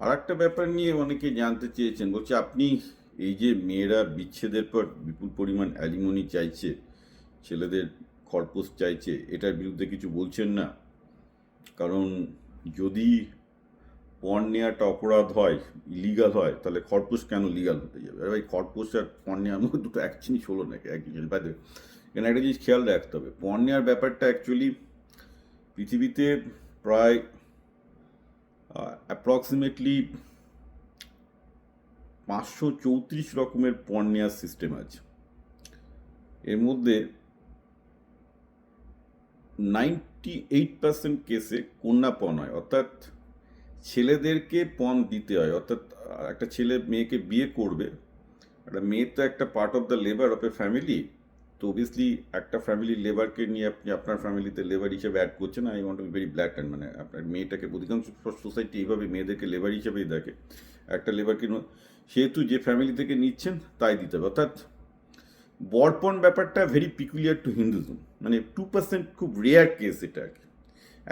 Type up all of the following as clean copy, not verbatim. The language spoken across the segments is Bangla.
আর একটা ব্যাপার নিয়ে অনেকে জানতে চেয়েছেন, বলছে আপনি এই যে মেয়েরা বিচ্ছেদের পর বিপুল পরিমাণ অ্যালিমনি চাইছে, ছেলেদের খরপোশ চাইছে, এটার বিরুদ্ধে কিছু বলছেন না? কারণ যদি পণ নেওয়াটা অপরাধ হয়, ইলিগাল হয়, তাহলে খরপোশ কেন লিগাল হতে যাবে? আরে ভাই, খরপোশ আর পণ নেওয়ার মধ্যে দুটো এক জিনিস হলো নাকি? এক জিনিস বাদে এখানে একটা জিনিস খেয়াল রাখতে হবে, পণ নেওয়ার ব্যাপারটা অ্যাকচুয়ালি পৃথিবীতে প্রায় অ্যাপ্রক্সিমেটলি 534 রকমের পণ নেওয়ার সিস্টেম আছে। এর মধ্যে 98% কেসে কন্যা পণ হয়, অর্থাৎ ছেলেদেরকে পণ দিতে হয়। অর্থাৎ একটা ছেলে মেয়েকে বিয়ে করবে, একটা মেয়ে তো একটা part of the labour of A family. তো অবভিয়াসলি একটা ফ্যামিলির লেবারকে নিয়ে আপনি আপনার ফ্যামিলিতে লেবার হিসেবে অ্যাড করছেন। I want to be very black and, মানে আপনার মেয়েটাকে অধিকাংশ সোসাইটি এইভাবে মেয়েদেরকে লেবার হিসেবেই দেখে। একটা লেবারকে সেহেতু যে ফ্যামিলি থেকে নিচ্ছেন তাই দিতে হবে। অর্থাৎ বরপণ ব্যাপারটা ভেরি পিকুলিয়ার টু হিন্দুজম, মানে 2% খুব রেয়ার কেস এটা আর কি।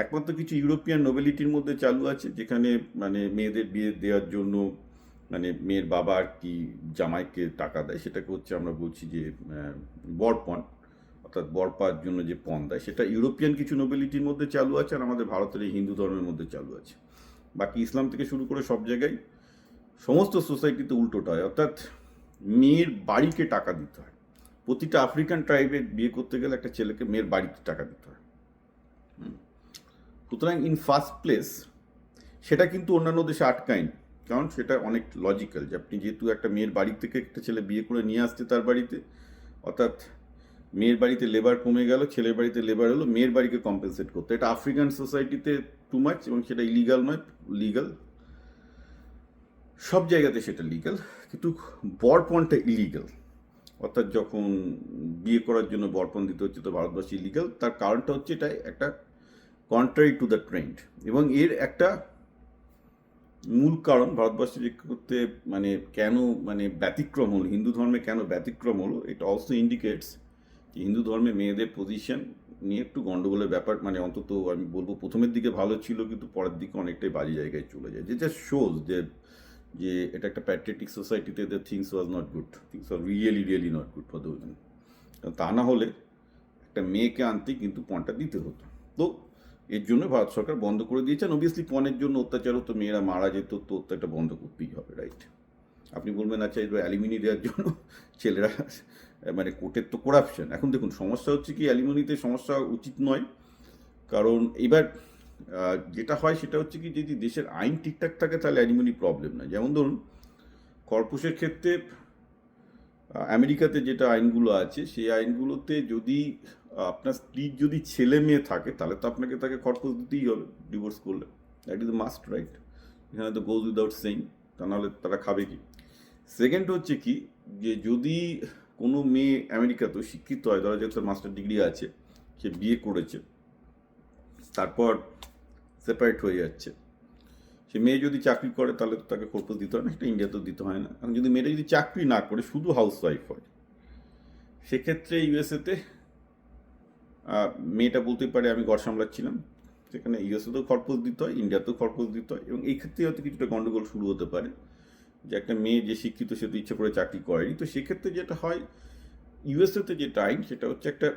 একমাত্র কিছু ইউরোপিয়ান নোবেলিটির মধ্যে চালু আছে, যেখানে মানে মেয়েদের বিয়ে দেওয়ার জন্য মানে মেয়ের বাবা আর কি জামাইকে টাকা দেয়, সেটাকে হচ্ছে আমরা বলছি যে বরপণ, অর্থাৎ বর পাওয়ার জন্য যে পণ দেয়, সেটা ইউরোপিয়ান কিছু নোবেলিটির মধ্যে চালু আছে, আর আমাদের ভারতের এই হিন্দু ধর্মের মধ্যে চালু আছে। বাকি ইসলাম থেকে শুরু করে সব জায়গায় সমস্ত সোসাইটিতে উল্টোটা হয়, অর্থাৎ মেয়ের বাড়িকে টাকা দিতে হয়। প্রতিটা আফ্রিকান ট্রাইবে বিয়ে করতে গেলে একটা ছেলেকে মেয়ের বাড়িতে টাকা দিতে হয়। সুতরাং ইন ফার্স্ট প্লেস সেটা কিন্তু অন্যান্য দেশে আটকায়নি, কারণ সেটা অনেক লজিক্যাল যে আপনি যেহেতু একটা মেয়ের বাড়ি থেকে একটা ছেলে বিয়ে করে নিয়ে আসছে তার বাড়িতে, অর্থাৎ মেয়ের বাড়িতে লেবার কমে গেল, ছেলের বাড়িতে লেবার হলো, মেয়ের বাড়িকে কম্পেনসেট করতে। এটা আফ্রিকান সোসাইটিতে টু মাচ, এবং সেটা ইলিগাল নয়, লিগাল। সব জায়গাতে সেটা লিগাল, কিন্তু বরপণটা ইলিগাল। অর্থাৎ যখন বিয়ে করার জন্য বরপণ দিতে হচ্ছে তো ভারতবর্ষে ইলিগাল। তার কারণটা হচ্ছে এটা একটা কন্ট্রারি টু দ্য ট্রেন্ড, এবং এর একটা মূল কারণ ভারতবর্ষে যে করতে মানে কেন মানে ব্যতিক্রম হলো, হিন্দু ধর্মে কেন ব্যতিক্রম হলো, এটা অলসো ইন্ডিকেটস যে হিন্দু ধর্মে মেয়েদের পজিশন নিয়ে একটু গন্ডগোলের ব্যাপার, মানে অন্তত আমি বলবো প্রথমের দিকে ভালো ছিল, কিন্তু পরের দিকে অনেকটাই বাজে জায়গায় চলে যায়, যেটা শোজ যে যে এটা একটা প্যাট্রিয়টিক সোসাইটিতে the things was not good, things was really really not good for the women. তা না হলে একটা মেয়েকে আনতে কিন্তু পণটা দিতে হতো। তো এর জন্য ভারত সরকার বন্ধ করে দিয়েছেন। অবভিয়াসলি পণের জন্য অত্যাচার হতো, মেয়েরা মারা যেত, তো অত্যাচারটা বন্ধ করতেই হবে, রাইট? আপনি বলবেন আচ্ছা এবার অ্যালিমিনি দেওয়ার জন্য ছেলেরা মানে কোর্টের তো করাপশন। এখন দেখুন সমস্যা হচ্ছে কি, অ্যালিমিনিতে সমস্যা উচিত নয়, কারণ এবার যেটা হয় সেটা হচ্ছে কি, যদি দেশের আইন ঠিকঠাক থাকে তাহলে অ্যালিমিনি প্রবলেম না। যেমন ধরুন কর্পোসের ক্ষেত্রে আমেরিকাতে যেটা আইনগুলো আছে, সেই আইনগুলোতে যদি আপনার স্ত্রীর যদি ছেলে মেয়ে থাকে, তাহলে তো আপনাকে তাকে খরপোশ দিতেই হবে ডিভোর্স করলে। That is must, right? এখানে তো গোজ উইদাউট সেইং, তা নাহলে তারা খাবে কি? সেকেন্ড হচ্ছে কি, যে যদি কোনো মেয়ে আমেরিকাতেও শিক্ষিত হয়, ধরা যাক তার মাস্টার ডিগ্রি আছে, সে বিয়ে করেছে, তারপর সেপারেট হয়ে যাচ্ছে, সে মেয়ে যদি চাকরি করে তাহলে তো তাকে খরপোশ দিতে হয় না, সেটা ইন্ডিয়াতেও দিতে হয় না। এখন যদি মেয়েটা যদি চাকরি না করে শুধু হাউস ওয়াইফ হয়, সেক্ষেত্রে ইউএসএতে মেয়েটা বলতে পারে আমি ঘর সামলাচ্ছিলাম, সেখানে ইউএসএতেও খরপোশ দিতে হয়, ইন্ডিয়াতেও খরপোশ দিতে হয়, এবং এই ক্ষেত্রে হয়তো কিছুটা গণ্ডগোল শুরু হতে পারে যে একটা মেয়ে যে শিক্ষিত সে তো ইচ্ছে করে চাকরি করেনি। তো সেক্ষেত্রে যেটা হয়, ইউএসএতে যে টাইম সেটা হচ্ছে একটা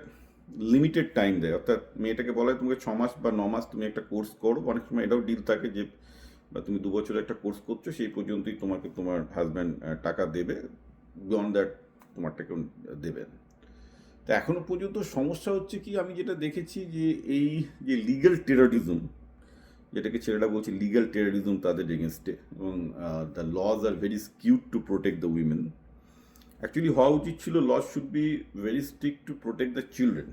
লিমিটেড টাইম দেয়, অর্থাৎ মেয়েটাকে বলা হয় তোমাকে 6 মাস বা 9 মাস তুমি একটা কোর্স করো। অনেক সময় এটাও ডিল থাকে যে বা তুমি 2 বছর একটা কোর্স করছো, সেই পর্যন্তই তোমাকে তোমার হাজব্যান্ড টাকা দেবে, বিয়ন্ড দ্যাট তোমারটা কেউ দেবে না। তো এখনো পর্যন্ত সমস্যা হচ্ছে কি, আমি যেটা দেখেছি যে এই যে লিগ্যাল টেররিজম, যেটাকে ছেলেরা বলছে লিগ্যাল টেররিজম তাদের এগেনস্টে, এবং the laws are very skewed to protect the women. Actually হওয়া উচিত ছিল laws should be very strict to protect the children.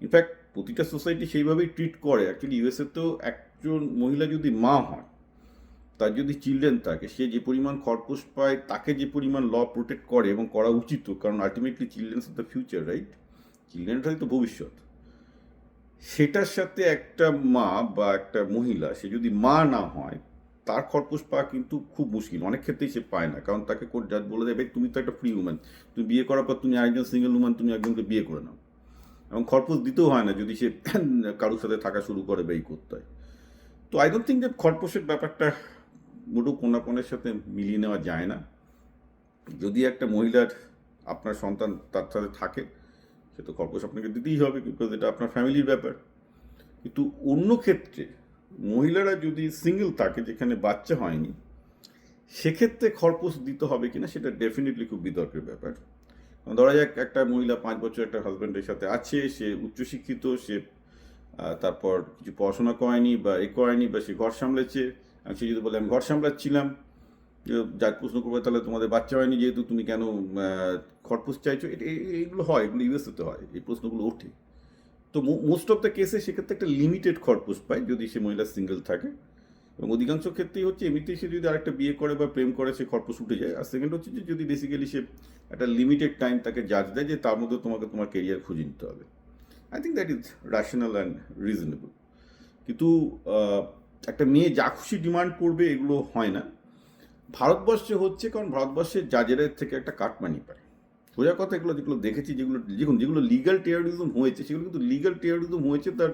In fact প্রতিটা সোসাইটি সেইভাবেই ট্রিট করে। অ্যাকচুয়ালি ইউএসএতেও একজন মহিলা যদি মা হয়, তার যদি চিলড্রেন থাকে, সে যে পরিমাণ খরপোশ পায় তাকে যে পরিমাণ ল প্রোটেক্ট করে, এবং করা উচিত, কারণ ultimately children's of the future, right? চিলড্রেনটাই তো ভবিষ্যৎ। সেটার সাথে একটা মা বা একটা মহিলা, সে যদি মা না হয়, তার খরপোশ পাওয়া কিন্তু খুব মুশকিল। অনেক ক্ষেত্রেই সে পায় না, কারণ তাকে কোর্ট জাজ বলে দেবে তুমি তো একটা ফ্রি উম্যান, তুমি বিয়ে করার পর তুমি আরেকজন সিঙ্গেল উম্যান, তুমি একজনকে বিয়ে করে নাও। এবং খরপোশ দিতেও হয় না যদি সে কারোর সাথে থাকা শুরু করে বা এই করতে হয়। তো আই ডোন্ট থিঙ্ক যে খরপোশের ব্যাপারটা মোটেও কন্যাপণের সাথে মিলিয়ে নেওয়া যায় না। যদি একটা মহিলার আপনার সন্তান তার সাথে থাকে, সে তো খরপোশ আপনাকে দিতেই হবে, বিকজ এটা আপনার ফ্যামিলির ব্যাপার। কিন্তু অন্য ক্ষেত্রে মহিলারা যদি সিঙ্গেল থাকে, যেখানে বাচ্চা হয়নি, সেক্ষেত্রে খরপোশ দিতে হবে কিনা সেটা ডেফিনেটলি খুব বিতর্কের ব্যাপার। ধরা যাক একটা মহিলা 5 বছর একটা হাজব্যান্ডের সাথে আছে, সে উচ্চশিক্ষিত, সে তারপর কিছু পড়াশোনা করেনি বা করেনি, বা সে ঘর সামলেছে, সে যদি বলে আমি ঘর সামলাচ্ছিলাম, যার প্রশ্ন করবে তাহলে তোমাদের বাচ্চা হয়নি যেহেতু তুমি কেন খরপোশ চাইছো, এইগুলো হয়, এগুলো ইউএসএতে হয়, এই প্রশ্নগুলো ওঠে। তো মোস্ট অফ দ্য কেসে সেক্ষেত্রে একটা লিমিটেড খরপোশ পায় যদি সে মহিলা সিঙ্গেল থাকে, এবং অধিকাংশ ক্ষেত্রেই হচ্ছে এমনিতেই সে যদি আরেকটা বিয়ে করে বা প্রেম করে সে খরপোশ উঠে যায়। আর সেকেন্ড হচ্ছে যে যদি বেসিক্যালি সে একটা লিমিটেড টাইম তাকে জাজ দেয় যে তার মধ্যে তোমাকে তোমার কেরিয়ার খুঁজে নিতে হবে। I think that is rational and reasonable. কিন্তু একটা মেয়ে যা খুশি ডিমান্ড করবে এগুলো হয় না ভারতবর্ষে, হচ্ছে কারণ ভারতবর্ষের জাজের থেকে একটা কাটমানি পায়। সোজা কথা, এগুলো যেগুলো দেখেছি, যেগুলো লিগ্যাল টেরোরিজম হয়েছে, সেগুলো কিন্তু লিগ্যাল টেরোরিজম হয়েছে। তার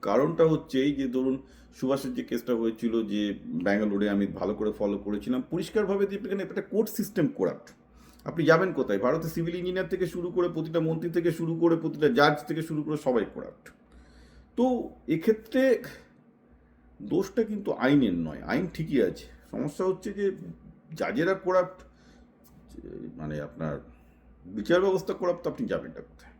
কারণটা হচ্ছে এই যে ধরুন সুভাষের যে কেসটা হয়েছিল, যে ব্যাঙ্গালোরে, আমি ভালো করে ফলো করেছিলাম, পরিষ্কারভাবে যে এখানে একটা কোর্ট সিস্টেম করাপ্ট। আপনি যাবেন কোথায়? ভারতে সিভিল ইঞ্জিনিয়ার থেকে শুরু করে প্রতিটা মন্ত্রী থেকে শুরু করে প্রতিটা জাজ থেকে শুরু করে সবাই করাপ্ট। তো এক্ষেত্রে দোষটা কিন্তু আইনের নয়, আইন ঠিকই আছে, সমস্যা হচ্ছে যে জাজেরা করাপ্ট, মানে আপনার বিচার ব্যবস্থা করাপ্ট, আপনি যাবেনটা কোথায়?